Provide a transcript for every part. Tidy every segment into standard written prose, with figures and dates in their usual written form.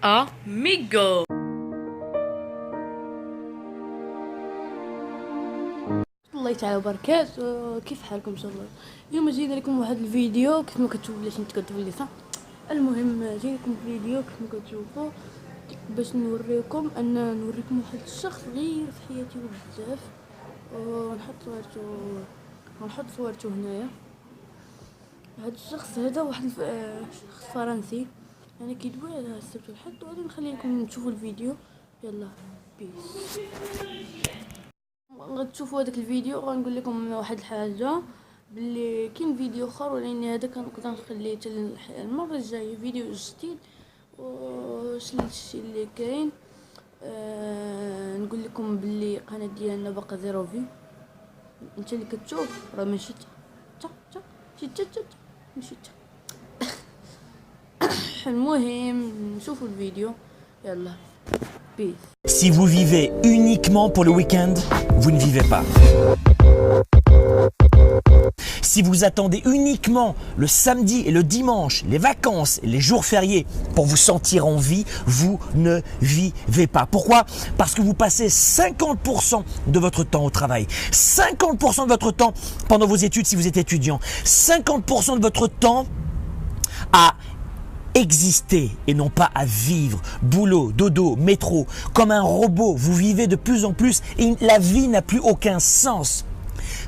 amigo. الله تعالى وبركاته. كيف حالكم ان شاء الله؟ اليوم جينا لكم واحد الفيديو كيف ما كتشوفوا بلاش انت كتقول لي صح. المهم جينا لكم فيديو كيف ما كتشوفوا باش نوريكم واحد الشخص غير في حياتي بزاف، ونحط صورته هنايا. هذا الشخص هذا واحد شخص فرنسي، يعني كيدوي على السبت والحد. وغادي نخلي لكم تشوفوا الفيديو. يلا بيس. غتشوفوا هذاك الفيديو غنقول لكم واحد الحاجه، باللي كاين فيديو اخر، ولكن هذا كنقدر نخليه حتى المره الجايه فيديو جديد. واش الشيء اللي كاين، نقول لكم باللي القناه ديالنا باقا زيرو في. انت اللي كتشوف راه ماشي ماشي المهم نشوفوا الفيديو. يلا بيس. Si vous vivez uniquement pour le week-end, vous ne vivez pas. Si vous attendez uniquement le samedi et le dimanche, les vacances et les jours fériés pour vous sentir en vie, vous ne vivez pas. Pourquoi? Parce que vous passez 50% de votre temps au travail, 50% de votre temps pendant vos études si vous êtes étudiant, 50% de votre temps à exister et non pas à vivre. Boulot, dodo, métro, comme un robot, vous vivez de plus en plus et la vie n'a plus aucun sens.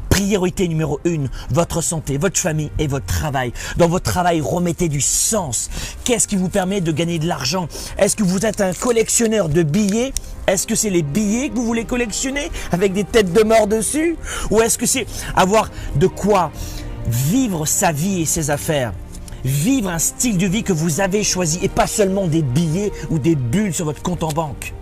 Priorité numéro 1, votre santé, votre famille et votre travail. Dans votre travail, remettez du sens. Qu'est-ce qui vous permet de gagner de l'argent? Est-ce que vous êtes un collectionneur de billets? Est-ce que c'est les billets que vous voulez collectionner avec des têtes de mort dessus? Ou est-ce que c'est avoir de quoi vivre sa vie et ses affaires? Vivre un style de vie que vous avez choisi et pas seulement des billets ou des bulles sur votre compte en banque.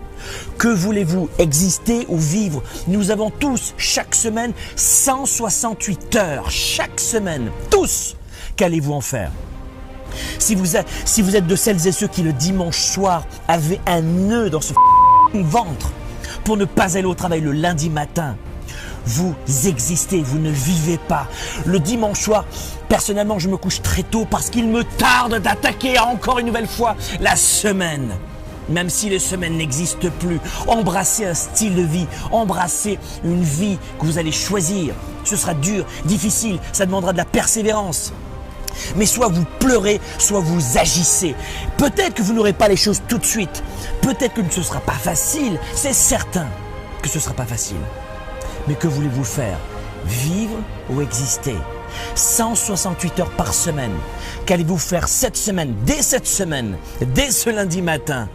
Que voulez-vous, exister ou vivre? Nous avons tous, chaque semaine, 168 heures. Chaque semaine. Tous. Qu'allez-vous en faire? Si vous êtes de celles et ceux qui, le dimanche soir, avaient un nœud dans ce ventre pour ne pas aller au travail le lundi matin, vous existez, vous ne vivez pas. Le dimanche soir, personnellement, je me couche très tôt parce qu'il me tarde d'attaquer encore une nouvelle fois la semaine. Même si les semaines n'existent plus, embrassez un style de vie, embrassez une vie que vous allez choisir. Ce sera dur, difficile, ça demandera de la persévérance. Mais soit vous pleurez, soit vous agissez. Peut-être que vous n'aurez pas les choses tout de suite. Peut-être que ce ne sera pas facile, c'est certain que ce ne sera pas facile. Mais que voulez-vous faire? Vivre ou exister? 168 heures par semaine. Qu'allez-vous faire cette semaine, dès ce lundi matin,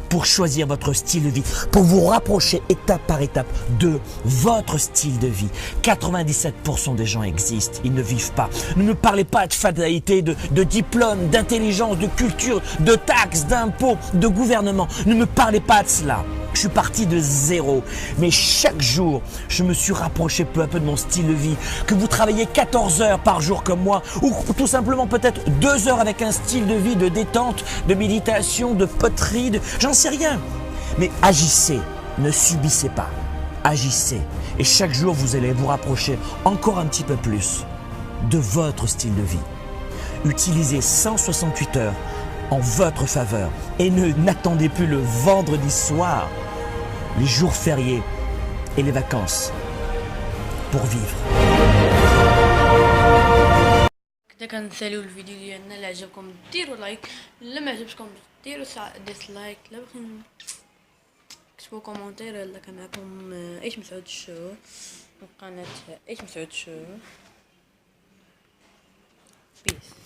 pour choisir votre style de vie, pour vous rapprocher étape par étape de votre style de vie? 97% des gens existent, ils ne vivent pas. Ne me parlez pas de fatalité, de diplôme, d'intelligence, de culture, de taxes, d'impôts, de gouvernement. Ne me parlez pas de cela. Je suis parti de zéro, mais chaque jour, je me suis rapproché peu à peu de mon style de vie. Que vous travaillez 14 heures par jour comme moi, ou tout simplement peut-être 2 heures avec un style de vie de détente, de méditation, de poterie, j'en sais rien. Mais agissez, ne subissez pas, agissez. Et chaque jour, vous allez vous rapprocher encore un petit peu plus de votre style de vie. Utilisez 168 heures en votre faveur et n'attendez plus le vendredi soir, les jours fériés et les vacances pour vivre. كده كنساليو الفيديو ديالنا. اللي عجبكم ديروا لايك، الا ما عجبكم ديروا ديسلايك. لا بغيتو كتبوا كومونتير. يلا كان معكم عيش مسعود الشو من قناه عيش مسعود الشو. بيس.